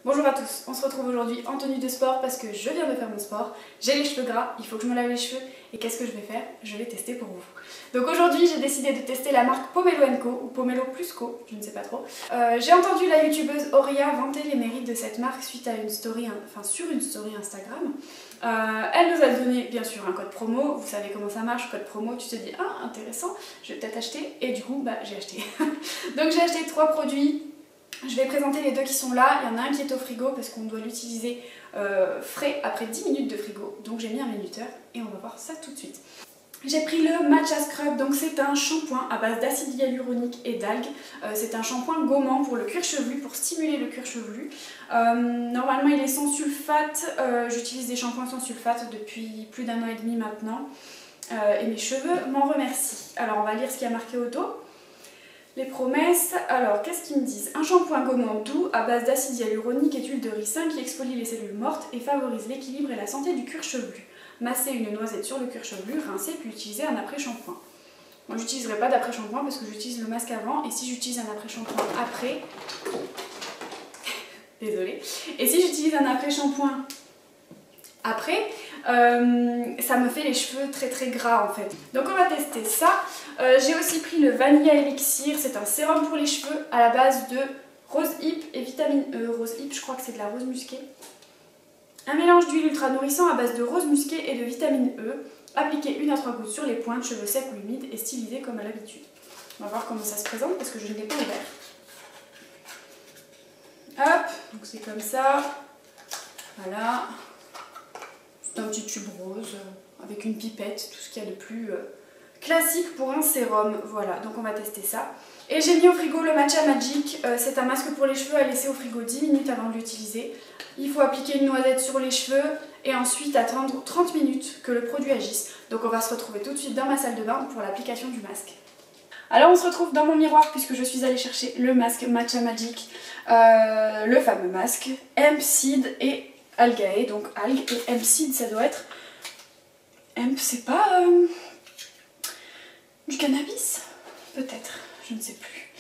Bonjour à tous, on se retrouve aujourd'hui en tenue de sport parce que je viens de faire mon sport, j'ai les cheveux gras, il faut que je me lave les cheveux et qu'est-ce que je vais faire? Je vais tester pour vous. Donc aujourd'hui j'ai décidé de tester la marque Pomelo & Co ou Pomelo plus Co, je ne sais pas trop. J'ai entendu la youtubeuse Auria vanter les mérites de cette marque suite à une story, sur une story Instagram. Elle nous a donné bien sûr un code promo, vous savez comment ça marche, code promo, tu te dis ah intéressant, je vais peut-être acheter et du coup j'ai acheté. Donc j'ai acheté 3 produits. Je vais présenter les deux qui sont là, il y en a un qui est au frigo parce qu'on doit l'utiliser frais après 10 minutes de frigo, donc j'ai mis un minuteur et on va voir ça tout de suite. J'ai pris le Matcha Scrub, donc c'est un shampoing à base d'acide hyaluronique et d'algues. C'est un shampoing gommant pour le cuir chevelu, pour stimuler le cuir chevelu. Normalement il est sans sulfate, j'utilise des shampoings sans sulfate depuis plus d'1 an et demi maintenant. Et mes cheveux m'en remercient. Alors on va lire ce qu'il y a marqué au dos. Les promesses, alors qu'est-ce qu'ils me disent? Un shampoing gommant doux à base d'acide hyaluronique et d'huile de ricin qui exfolie les cellules mortes et favorise l'équilibre et la santé du cuir chevelu. Masser une noisette sur le cuir chevelu, rincer puis utiliser un après-shampoing. Moi j'utiliserai pas d'après-shampoing parce que j'utilise le masque avant et si j'utilise un après-shampoing après... Désolée. Et si j'utilise un après-shampoing après, ça me fait les cheveux très gras en fait. Donc on va tester ça. J'ai aussi pris le Vanilla Elixir, c'est un sérum pour les cheveux à la base de rose hip et vitamine E. Rose hip, je crois que c'est de la rose musquée. Un mélange d'huile ultra nourrissant à base de rose musquée et de vitamine E. Appliquez 1 à 3 gouttes sur les pointes, cheveux secs ou humides et stylisés comme à l'habitude. On va voir comment ça se présente parce que je ne l'ai pas ouvert. Hop, donc c'est comme ça. Voilà. C'est un petit tube rose avec une pipette, tout ce qu'il y a de plus classique pour un sérum. Voilà, donc on va tester ça. Et j'ai mis au frigo le Matcha Magic, c'est un masque pour les cheveux à laisser au frigo 10 minutes avant de l'utiliser. Il faut appliquer une noisette sur les cheveux et ensuite attendre 30 minutes que le produit agisse. Donc on va se retrouver tout de suite dans ma salle de bain pour l'application du masque. Alors on se retrouve dans mon miroir puisque je suis allée chercher le masque Matcha Magic, le fameux masque, hemp seed et algae, donc algues et hemp seed ça doit être... Hemp c'est pas du cannabis? Peut-être, je ne sais plus.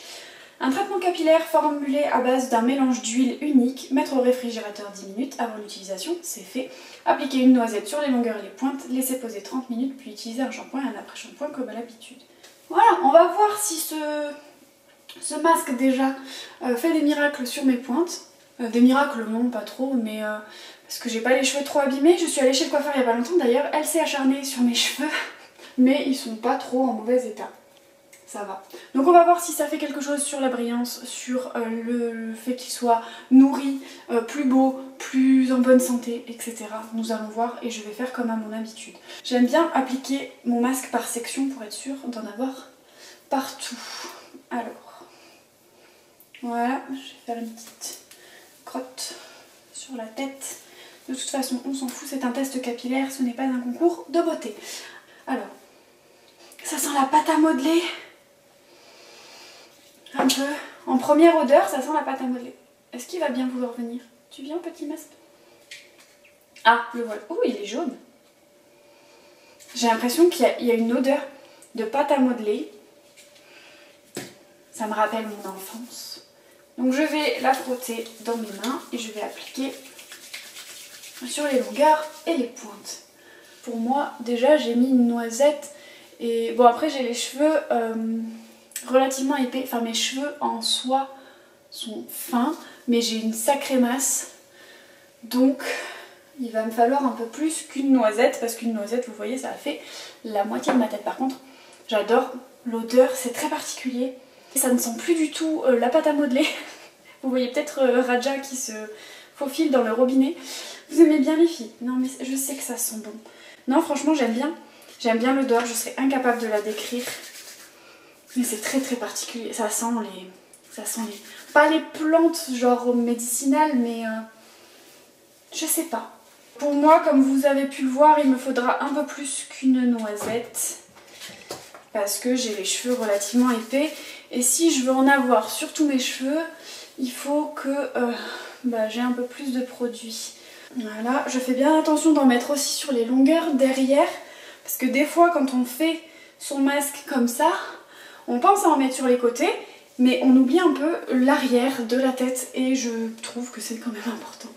Un traitement capillaire formulé à base d'un mélange d'huile unique, mettre au réfrigérateur 10 minutes avant l'utilisation, c'est fait. Appliquer une noisette sur les longueurs et les pointes, laisser poser 30 minutes puis utiliser un shampoing et un après-shampoing comme à l'habitude. Voilà, on va voir si ce masque déjà fait des miracles sur mes pointes. Des miracles non, pas trop, mais parce que j'ai pas les cheveux trop abîmés. Je suis allée chez le coiffeur il y a pas longtemps d'ailleurs, elle s'est acharnée sur mes cheveux, mais ils sont pas trop en mauvais état. Ça va. Donc on va voir si ça fait quelque chose sur la brillance, sur le fait qu'il soit nourri, plus beau, plus en bonne santé, etc. Nous allons voir et je vais faire comme à mon habitude. J'aime bien appliquer mon masque par section pour être sûre d'en avoir partout. Alors, voilà, je vais faire une petite crotte sur la tête. De toute façon, on s'en fout, c'est un test capillaire, ce n'est pas un concours de beauté. Alors, ça sent la pâte à modeler. Un peu. En première odeur, ça sent la pâte à modeler. Est-ce qu'il va bien vouloir venir? Tu viens, petit masque? Ah, le voilà. Oh, il est jaune. J'ai l'impression qu'il y a une odeur de pâte à modeler. Ça me rappelle mon enfance. Donc je vais la frotter dans mes mains et je vais appliquer sur les longueurs et les pointes. Pour moi, déjà, j'ai mis une noisette. Et bon, après, j'ai les cheveux... relativement épais, enfin mes cheveux en soi sont fins mais j'ai une sacrée masse donc il va me falloir un peu plus qu'une noisette parce qu'une noisette vous voyez ça a fait la moitié de ma tête. Par contre j'adore l'odeur, c'est très particulier, ça ne sent plus du tout la pâte à modeler. Vous voyez peut-être Raja qui se faufile dans le robinet. Vous aimez bien les filles? Non mais je sais que ça sent bon. Non franchement j'aime bien l'odeur, je serais incapable de la décrire. Mais c'est très particulier, ça sent les... Pas les plantes genre médicinales, mais je sais pas. Pour moi, comme vous avez pu le voir, il me faudra un peu plus qu'une noisette. Parce que j'ai les cheveux relativement épais. Et si je veux en avoir sur tous mes cheveux, il faut que j'ai un peu plus de produit. Voilà, je fais bien attention d'en mettre aussi sur les longueurs derrière. Parce que des fois, quand on fait son masque comme ça... On pense à en mettre sur les côtés mais on oublie un peu l'arrière de la tête et je trouve que c'est quand même important.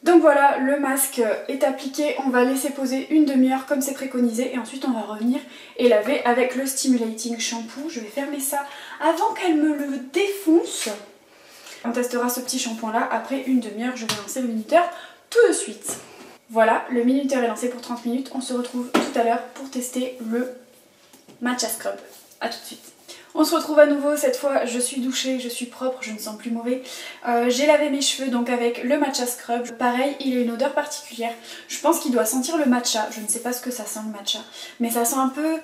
Donc voilà, le masque est appliqué, on va laisser poser une demi-heure comme c'est préconisé et ensuite on va revenir et laver avec le Stimulating Shampoo. Je vais fermer ça avant qu'elle me le défonce. On testera ce petit shampoing là, après une demi-heure je vais lancer le minuteur tout de suite. Voilà, le minuteur est lancé pour 30 minutes, on se retrouve tout à l'heure pour tester le Matcha Scrub. A tout de suite. On se retrouve à nouveau, cette fois je suis douchée, je suis propre, je ne sens plus mauvais. J'ai lavé mes cheveux donc avec le Matcha Scrub. Pareil, il a une odeur particulière. Je pense qu'il doit sentir le matcha, je ne sais pas ce que ça sent le matcha. Mais ça sent un peu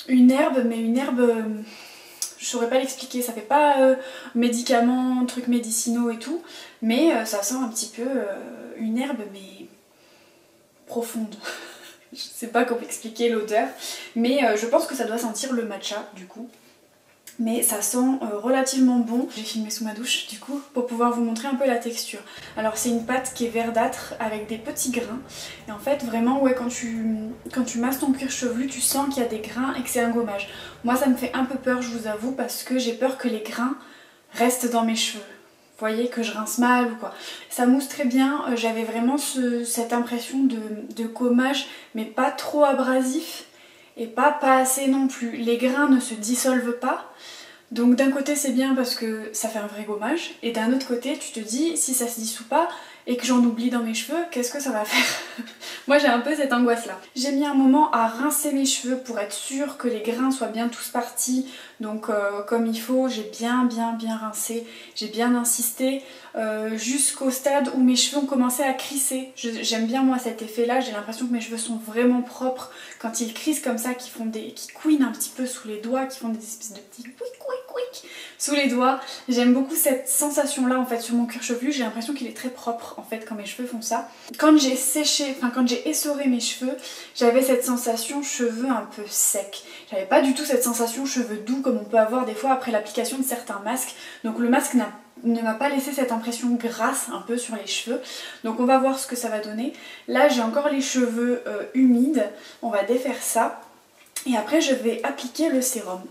une herbe, mais une herbe... je saurais pas l'expliquer, ça fait pas médicaments, trucs médicinaux et tout. Mais ça sent un petit peu une herbe, mais profonde. Je sais pas comment expliquer l'odeur. Mais je pense que ça doit sentir le matcha du coup. Mais ça sent relativement bon. J'ai filmé sous ma douche du coup pour pouvoir vous montrer un peu la texture. Alors c'est une pâte qui est verdâtre avec des petits grains. Et en fait vraiment ouais quand tu masses ton cuir chevelu tu sens qu'il y a des grains et que c'est un gommage. Moi ça me fait un peu peur je vous avoue parce que j'ai peur que les grains restent dans mes cheveux. Vous voyez que je rince mal ou quoi. Ça mousse très bien, j'avais vraiment cette impression de gommage mais pas trop abrasif. Et pas assez non plus. Les grains ne se dissolvent pas. Donc d'un côté c'est bien parce que ça fait un vrai gommage. Et d'un autre côté tu te dis si ça se dissout pas et que j'en oublie dans mes cheveux, qu'est-ce que ça va faire? Moi j'ai un peu cette angoisse là. J'ai mis un moment à rincer mes cheveux pour être sûre que les grains soient bien tous partis. Donc comme il faut, j'ai bien rincé. J'ai bien insisté jusqu'au stade où mes cheveux ont commencé à crisser. J'aime bien moi cet effet là, j'ai l'impression que mes cheveux sont vraiment propres. Quand ils crissent comme ça, qui couinent un petit peu sous les doigts, qui font des espèces de petits quick sous les doigts. J'aime beaucoup cette sensation là en fait sur mon cuir chevelu, j'ai l'impression qu'il est très propre en fait quand mes cheveux font ça. Quand j'ai séché, enfin quand j'ai essoré mes cheveux, j'avais cette sensation cheveux un peu secs. J'avais pas du tout cette sensation cheveux doux comme on peut avoir des fois après l'application de certains masques. Donc le masque ne m'a pas laissé cette impression grasse un peu sur les cheveux. Donc on va voir ce que ça va donner. Là j'ai encore les cheveux humides, on va défaire ça. Et après je vais appliquer le sérum.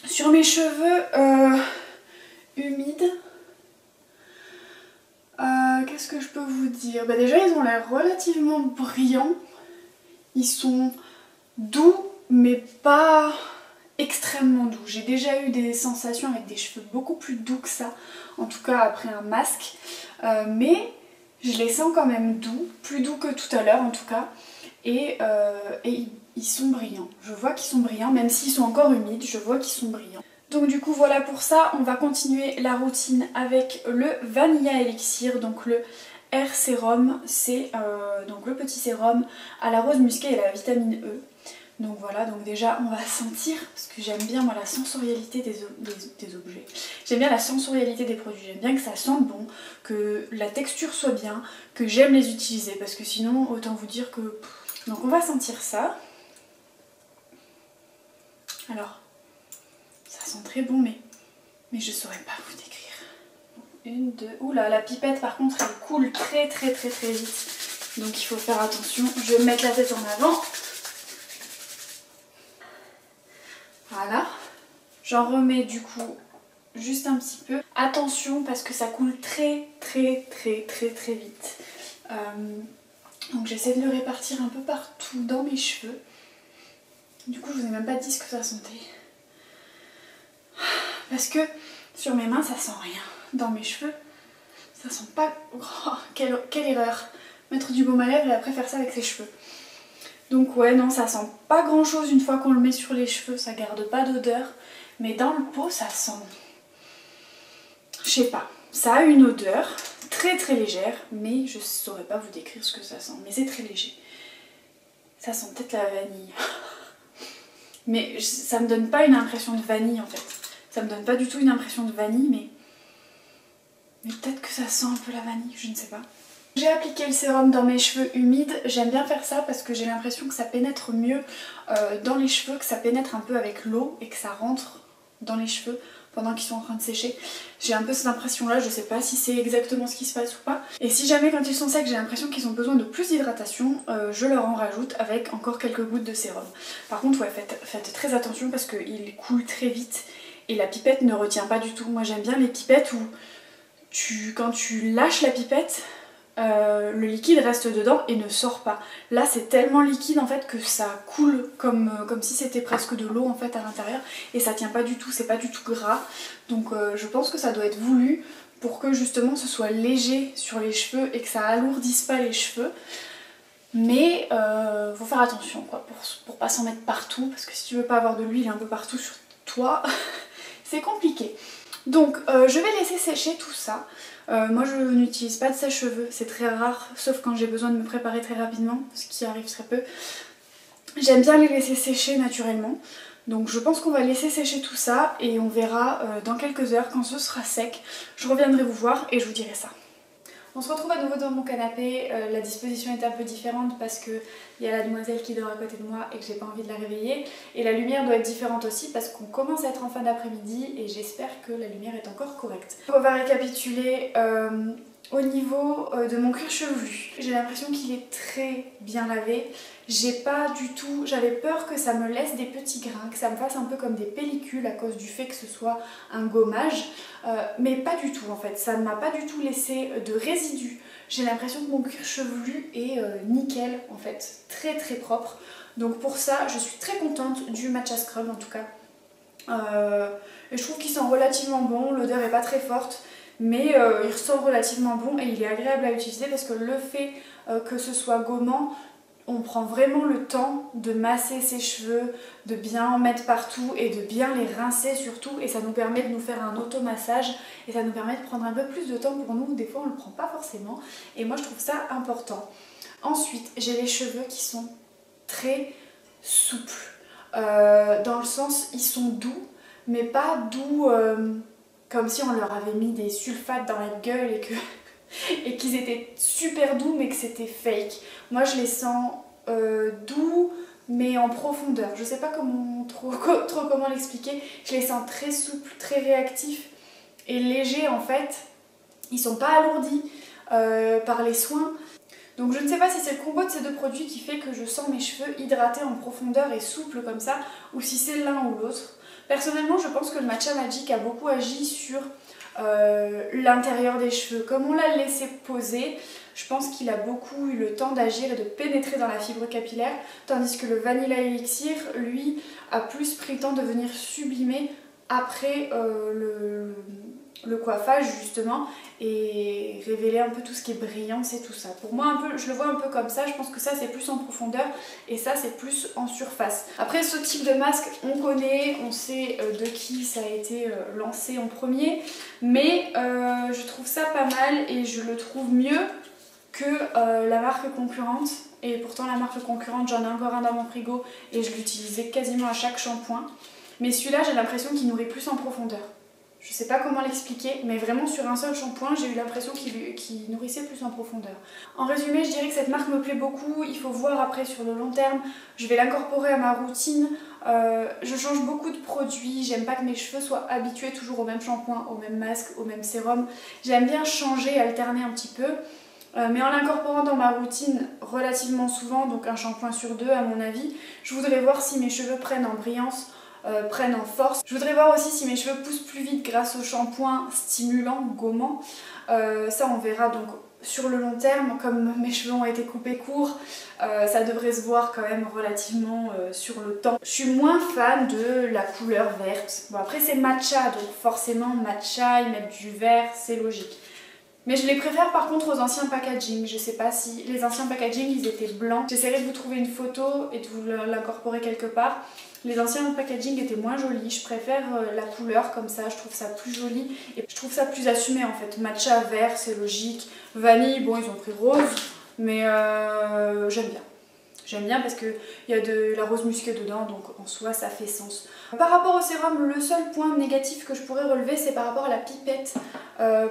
Sur mes cheveux humides, qu'est-ce que je peux vous dire? Bah déjà ils ont l'air relativement brillants. Ils sont doux mais pas extrêmement doux. J'ai déjà eu des sensations avec des cheveux beaucoup plus doux que ça, en tout cas après un masque. Mais je les sens quand même doux, plus doux que tout à l'heure en tout cas. Et ils sont brillants. Je vois qu'ils sont brillants, même s'ils sont encore humides, je vois qu'ils sont brillants. Donc du coup voilà pour ça, on va continuer la routine avec le Vanilla Elixir, donc le Air Sérum, c'est donc le petit sérum à la rose musquée et à la vitamine E. Donc voilà, donc déjà on va sentir, parce que j'aime bien moi la sensorialité des objets. J'aime bien la sensorialité des produits, j'aime bien que ça sente bon, que la texture soit bien, que j'aime les utiliser, parce que sinon autant vous dire que... Donc on va sentir ça. Alors, ça sent très bon mais je saurais pas vous décrire. Une, deux... Oula, la pipette par contre elle coule très vite. Donc il faut faire attention. Je vais mettre la tête en avant. Voilà. J'en remets du coup juste un petit peu. Attention parce que ça coule très vite. Donc j'essaie de le répartir un peu partout dans mes cheveux. Du coup je vous ai même pas dit ce que ça sentait. Parce que sur mes mains ça sent rien. Dans mes cheveux ça sent pas... Oh, quelle erreur. Mettre du baume à lèvres et après faire ça avec ses cheveux. Donc ouais non ça sent pas grand chose une fois qu'on le met sur les cheveux. Ça garde pas d'odeur. Mais dans le pot ça sent... Je sais pas. Ça a une odeur très légère. Mais je saurais pas vous décrire ce que ça sent. Mais c'est très léger. Ça sent peut-être la vanille. Mais ça me donne pas une impression de vanille en fait. Ça me donne pas du tout une impression de vanille mais peut-être que ça sent un peu la vanille, je ne sais pas. J'ai appliqué le sérum dans mes cheveux humides. J'aime bien faire ça parce que j'ai l'impression que ça pénètre mieux dans les cheveux, que ça pénètre un peu avec l'eau et que ça rentre dans les cheveux pendant qu'ils sont en train de sécher. J'ai un peu cette impression là, je sais pas si c'est exactement ce qui se passe ou pas. Et si jamais quand ils sont secs j'ai l'impression qu'ils ont besoin de plus d'hydratation, je leur en rajoute avec encore quelques gouttes de sérum. Par contre ouais, faites très attention parce qu'ils coulent très vite et la pipette ne retient pas du tout. Moi j'aime bien les pipettes où quand tu lâches la pipette, le liquide reste dedans et ne sort pas. Là c'est tellement liquide en fait que ça coule comme si c'était presque de l'eau en fait à l'intérieur et ça tient pas du tout, c'est pas du tout gras. Donc je pense que ça doit être voulu pour que justement ce soit léger sur les cheveux et que ça alourdisse pas les cheveux. Mais faut faire attention quoi, pour pas s'en mettre partout, parce que si tu veux pas avoir de l'huile un peu partout sur toi, c'est compliqué. Donc je vais laisser sécher tout ça. Moi je n'utilise pas de sèche-cheveux, c'est très rare, sauf quand j'ai besoin de me préparer très rapidement, ce qui arrive très peu. J'aime bien les laisser sécher naturellement. Donc je pense qu'on va laisser sécher tout ça et on verra dans quelques heures quand ce sera sec. Je reviendrai vous voir et je vous dirai ça. On se retrouve à nouveau dans mon canapé, la disposition est un peu différente parce qu'il y a la demoiselle qui dort à côté de moi et que j'ai pas envie de la réveiller. Et la lumière doit être différente aussi parce qu'on commence à être en fin d'après-midi et j'espère que la lumière est encore correcte. On va récapituler au niveau de mon cuir chevelu. J'ai l'impression qu'il est très bien lavé. J'avais peur que ça me laisse des petits grains, que ça me fasse un peu comme des pellicules à cause du fait que ce soit un gommage, mais pas du tout en fait, ça ne m'a pas du tout laissé de résidus. J'ai l'impression que mon cuir chevelu est nickel en fait, très très propre. Donc pour ça, je suis très contente du Matcha Scrub en tout cas. Et je trouve qu'il sent relativement bon, l'odeur est pas très forte, mais il ressent relativement bon et il est agréable à utiliser parce que le fait que ce soit gommant, on prend vraiment le temps de masser ses cheveux, de bien en mettre partout et de bien les rincer surtout, et ça nous permet de nous faire un automassage et ça nous permet de prendre un peu plus de temps pour nous. Des fois on ne le prend pas forcément et moi je trouve ça important. Ensuite j'ai les cheveux qui sont très souples, dans le sens ils sont doux mais pas doux comme si on leur avait mis des sulfates dans la gueule et qu'ils étaient super doux mais que c'était fake. Moi je les sens doux mais en profondeur. Je sais pas trop comment l'expliquer. Je les sens très souples, très réactifs et légers en fait. Ils sont pas alourdis par les soins. Donc je ne sais pas si c'est le combo de ces deux produits qui fait que je sens mes cheveux hydratés en profondeur et souples comme ça, ou si c'est l'un ou l'autre. Personnellement je pense que le Matcha Magic a beaucoup agi sur l'intérieur des cheveux. Comme on l'a laissé poser, je pense qu'il a beaucoup eu le temps d'agir et de pénétrer dans la fibre capillaire, tandis que le Vanilla Elixir, lui, a plus pris le temps de venir sublimer après le coiffage justement et révéler un peu tout ce qui est brillance et tout ça. Pour moi je le vois un peu comme ça, je pense que ça c'est plus en profondeur et ça c'est plus en surface. Après ce type de masque on connaît, on sait de qui ça a été lancé en premier, mais je trouve ça pas mal et je le trouve mieux que la marque concurrente. Et pourtant la marque concurrente j'en ai encore un dans mon frigo et je l'utilisais quasiment à chaque shampoing, mais celui-là j'ai l'impression qu'il nourrit plus en profondeur. Je sais pas comment l'expliquer, mais vraiment sur un seul shampoing, j'ai eu l'impression qu'il nourrissait plus en profondeur. En résumé, je dirais que cette marque me plaît beaucoup, il faut voir après sur le long terme, je vais l'incorporer à ma routine. Je change beaucoup de produits, j'aime pas que mes cheveux soient habitués toujours au même shampoing, au même masque, au même sérum. J'aime bien changer, alterner un petit peu. Mais en l'incorporant dans ma routine relativement souvent, donc un shampoing sur deux à mon avis, je voudrais voir si mes cheveux prennent en brillance, prennent en force. Je voudrais voir aussi si mes cheveux poussent plus vite grâce au shampoing stimulant, gommant. Ça on verra donc sur le long terme, comme mes cheveux ont été coupés courts, ça devrait se voir quand même relativement sur le temps. Je suis moins fan de la couleur verte. Bon après c'est matcha, donc forcément matcha, ils mettent du vert, c'est logique. Mais je les préfère par contre aux anciens packaging. Je sais pas si les anciens packaging ils étaient blancs. J'essaierai de vous trouver une photo et de vous l'incorporer quelque part. Les anciens packaging étaient moins jolis. Je préfère la couleur comme ça, je trouve ça plus joli et je trouve ça plus assumé en fait. Matcha vert c'est logique. Vanille, bon ils ont pris rose, mais j'aime bien. J'aime bien parce qu'il y a de la rose musquée dedans, donc en soi ça fait sens. Par rapport au sérum, le seul point négatif que je pourrais relever c'est par rapport à la pipette.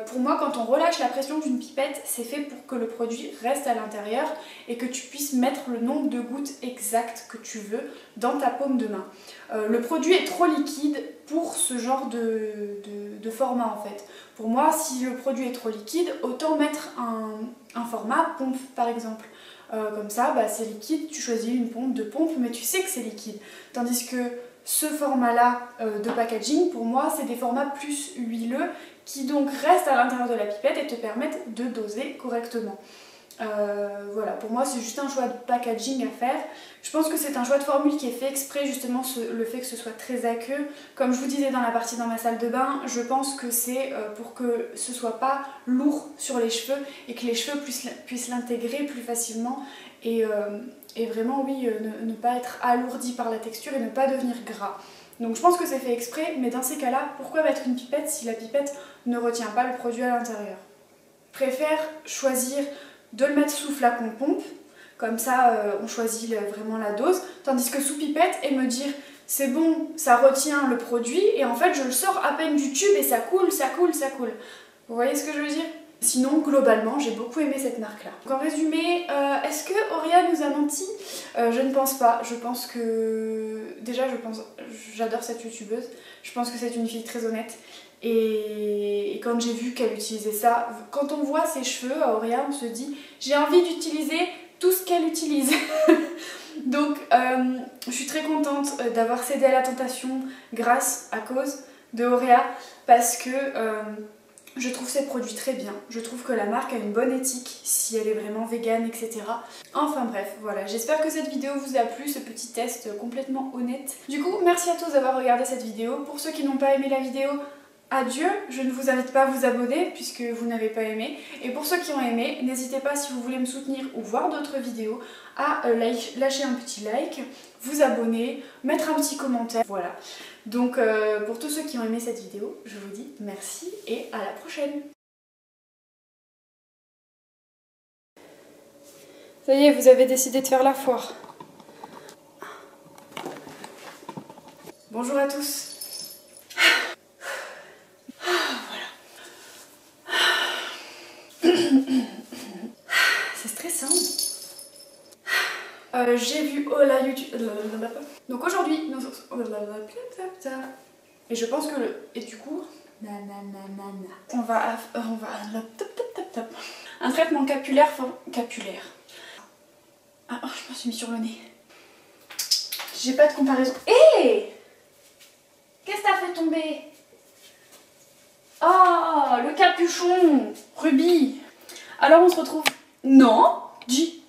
Pour moi quand on relâche la pression d'une pipette, c'est fait pour que le produit reste à l'intérieur et que tu puisses mettre le nombre de gouttes exact que tu veux dans ta paume de main. Le produit est trop liquide pour ce genre de format en fait. Pour moi si le produit est trop liquide, autant mettre un format pompe par exemple. Comme ça, bah, c'est liquide, tu choisis une pompe, deux pompes, mais tu sais que c'est liquide. Tandis que ce format-là de packaging, pour moi, c'est des formats plus huileux qui donc restent à l'intérieur de la pipette et te permettent de doser correctement. Voilà, pour moi c'est juste un choix de packaging à faire. Je pense que c'est un choix de formule qui est fait exprès, justement le fait que ce soit très aqueux. Comme je vous disais dans la partie dans ma salle de bain, je pense que c'est pour que ce soit pas lourd sur les cheveux et que les cheveux puissent l'intégrer plus facilement et vraiment oui, ne pas être alourdi par la texture et ne pas devenir gras. Donc je pense que c'est fait exprès, mais dans ces cas-là, pourquoi mettre une pipette si la pipette ne retient pas le produit à l'intérieur? Je préfère choisir de le mettre sous flacon pompe, comme ça on choisit vraiment la dose, tandis que sous pipette et me dire c'est bon, ça retient le produit et en fait je le sors à peine du tube et ça coule, ça coule, ça coule. Vous voyez ce que je veux dire? Sinon globalement j'ai beaucoup aimé cette marque là. Donc en résumé, est-ce que Auréa nous a menti? Je ne pense pas, je pense que... Déjà j'adore cette youtubeuse, je pense que c'est une fille très honnête. Et quand j'ai vu qu'elle utilisait ça, quand on voit ses cheveux à Auréa, on se dit j'ai envie d'utiliser tout ce qu'elle utilise. Donc je suis très contente d'avoir cédé à la tentation à cause de Auréa parce que je trouve ses produits très bien. Je trouve que la marque a une bonne éthique si elle est vraiment végane, etc. Enfin bref, voilà, j'espère que cette vidéo vous a plu, ce petit test complètement honnête. Du coup, merci à tous d'avoir regardé cette vidéo. Pour ceux qui n'ont pas aimé la vidéo, adieu, je ne vous invite pas à vous abonner puisque vous n'avez pas aimé. Et pour ceux qui ont aimé, n'hésitez pas si vous voulez me soutenir ou voir d'autres vidéos à lâcher un petit like, vous abonner, mettre un petit commentaire, voilà. Donc pour tous ceux qui ont aimé cette vidéo, je vous dis merci et à la prochaine. Ça y est, vous avez décidé de faire la foire. Bonjour à tous. C'est stressant. J'ai vu la YouTube. Donc aujourd'hui, nous... Et je pense que et du coup, on va un traitement capillaire. Ah, oh, je me suis mis sur le nez. J'ai pas de comparaison. Hé, qu'est-ce que t'as fait tomber? Oh, le capuchon Ruby. Alors on se retrouve... Non, dis.